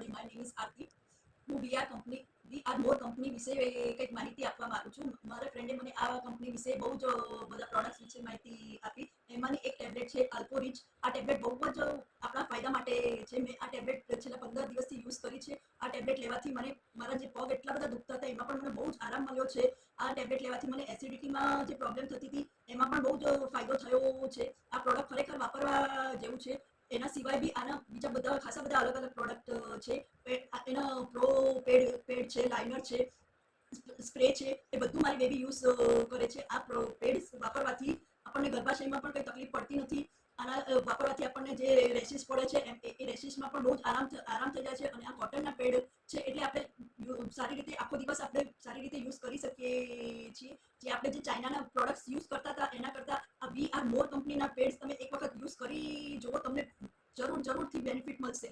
everybody. My name is Aarti. હું we are company વિશે કંઈક માહિતી આપવા માંગુ છું. મારા ફ્રેન્ડે મને આ કંપની વિશે બહુ જ બધા પ્રોડક્ટ્સ વિશે માહિતી આપી. એમાંની એક ટેબ્લેટ છે આલ્કોરીચ. આ ટેબ્લેટ બહુ જ આપણા ફાયદા માટે છે. મેં આ ટેબ્લેટ છેલ્લા 15 દિવસથી યુઝ કરી છે. આ ટેબ્લેટ લેવાથી મને મારા જે પગ એટલા બધા દુખતા હતા એમાં પણ મને બહુ જ આરામ મળ્યો છે. આ ટેબ્લેટ લેવાથી મને એસિડિટીમાં જે પ્રોબ્લેમ થતી હતી એમાં પણ બહુ જ ફાયદો થયો છે. આ પ્રોડક્ટ ખરેખર વાપરવા જેવું છે. એના સિવાય બી આના બીજા બધા ખાસા બધા અલગ અલગ પ્રોડક્ટ છે. એના પ્રો પેડ છે, લાઇનર છે, સ્પ્રે છે, એ બધું મારી બેબી યુઝ કરે છે. આ પેડ્સ વાપરવાથી આપણને ગર્ભાશયમાં પણ કંઈ તકલીફ પડતી નથી. આના વાપરવાથી આપણને જે રેશિસ પડે છે એ રેશિસમાં પણ બહુ જ આરામ થઈ જાય છે. અને આ કોટનના પેડ છે એટલે આપણે સારી રીતે આખો દિવસ આપણે સારી રીતે યુઝ કરી શકીએ છીએ. જે આપણે જે ચાઇનાના પ્રોડક્ટ્સ યુઝ કરતા હતા એના કરતાં આ વી આર મોર કંપનીના પેડ્સ તમે એક વખત યુઝ કરી જુઓ, તમને જરૂરથી બેનિફિટ મળશે.